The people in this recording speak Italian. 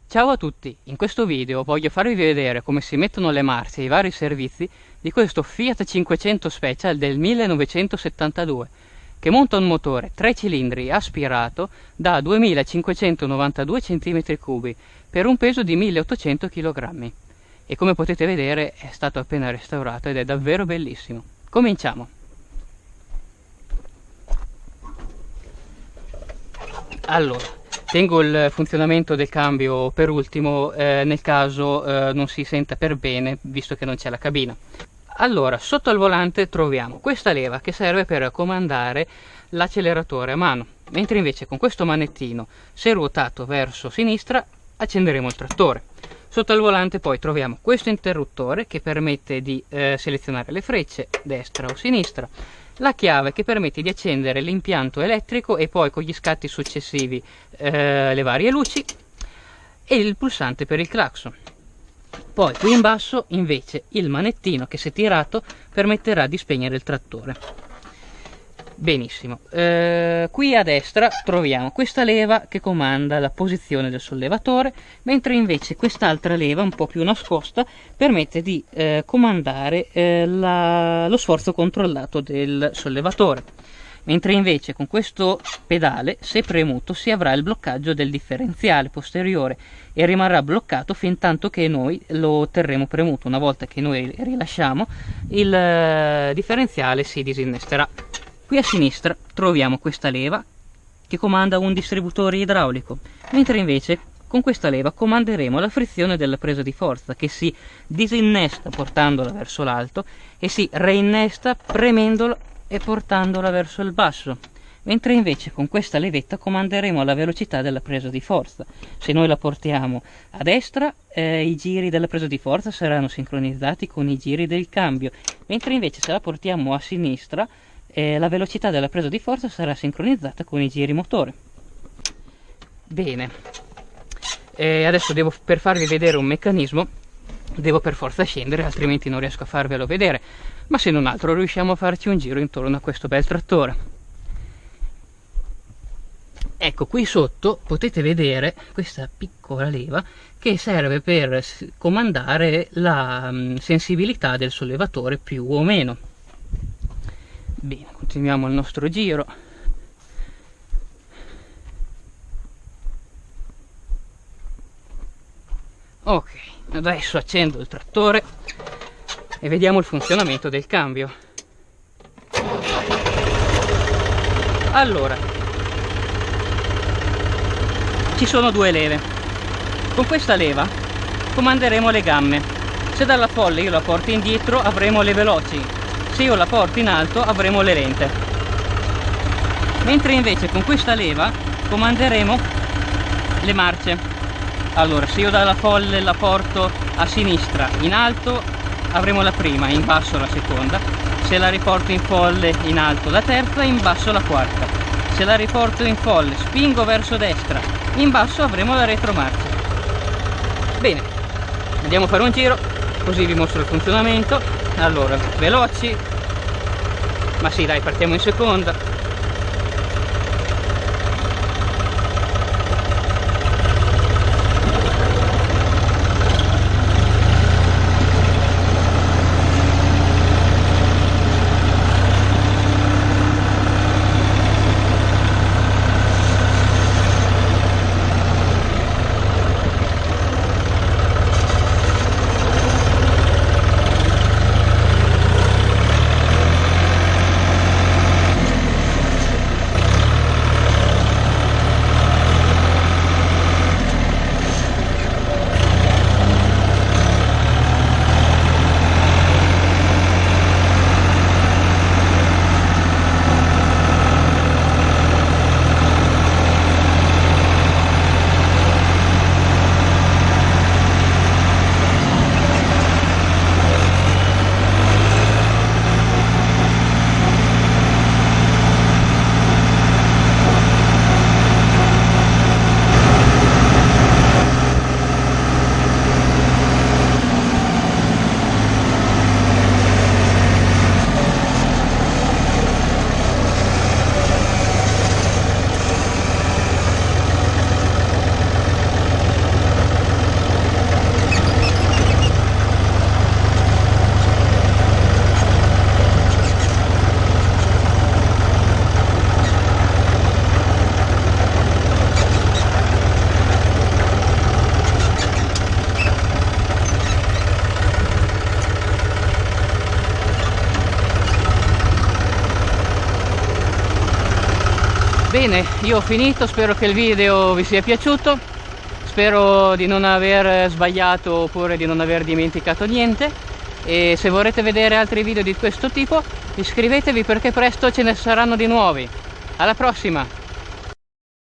Ciao a tutti, in questo video voglio farvi vedere come si mettono le marce e i vari servizi di questo Fiat 500 Special del 1972 che monta un motore 3 cilindri aspirato da 2592 cm3 per un peso di 1800 kg e come potete vedere è stato appena restaurato ed è davvero bellissimo. Cominciamo! Allora, tengo il funzionamento del cambio per ultimo nel caso non si senta per bene visto che non c'è la cabina. Allora, sotto al volante troviamo questa leva che serve per comandare l'acceleratore a mano, mentre invece con questo manettino, se ruotato verso sinistra, accenderemo il trattore. Sotto al volante poi troviamo questo interruttore che permette di selezionare le frecce, destra o sinistra, la chiave che permette di accendere l'impianto elettrico e poi con gli scatti successivi le varie luci e il pulsante per il clacson. Poi qui in basso invece il manettino che se tirato permetterà di spegnere il trattore. Benissimo, qui a destra troviamo questa leva che comanda la posizione del sollevatore, mentre invece quest'altra leva un po' più nascosta permette di comandare lo sforzo controllato del sollevatore, mentre invece con questo pedale, se premuto, si avrà il bloccaggio del differenziale posteriore e rimarrà bloccato fin tanto che noi lo terremo premuto. Una volta che noi rilasciamo, il differenziale si disinnesterà. Qui a sinistra troviamo questa leva che comanda un distributore idraulico, mentre invece con questa leva comanderemo la frizione della presa di forza che si disinnesta portandola verso l'alto e si reinnesta premendola e portandola verso il basso, mentre invece con questa levetta comanderemo la velocità della presa di forza. Se noi la portiamo a destra i giri della presa di forza saranno sincronizzati con i giri del cambio, mentre invece se la portiamo a sinistra la velocità della presa di forza sarà sincronizzata con i giri motore. Bene, adesso per farvi vedere un meccanismo devo per forza scendere, altrimenti non riesco a farvelo vedere, ma se non altro riusciamo a farci un giro intorno a questo bel trattore. Ecco, qui sotto potete vedere questa piccola leva che serve per comandare la sensibilità del sollevatore più o meno. Bene, continuiamo il nostro giro. Ok, adesso accendo il trattore e vediamo il funzionamento del cambio. Allora, ci sono due leve. Con questa leva comanderemo le gamme. Se dalla folle io la porto indietro avremo le veloci, se io la porto in alto avremo le lente, mentre invece con questa leva comanderemo le marce. Allora, se io dalla folle la porto a sinistra in alto avremo la prima, in basso la seconda, se la riporto in folle in alto la terza, in basso la quarta, se la riporto in folle spingo verso destra, in basso avremo la retromarcia. Bene, andiamo a fare un giro così vi mostro il funzionamento. Allora, veloci, ma sì dai, partiamo in seconda. Bene, io ho finito, spero che il video vi sia piaciuto, spero di non aver sbagliato oppure di non aver dimenticato niente, e se vorrete vedere altri video di questo tipo iscrivetevi perché presto ce ne saranno di nuovi. Alla prossima!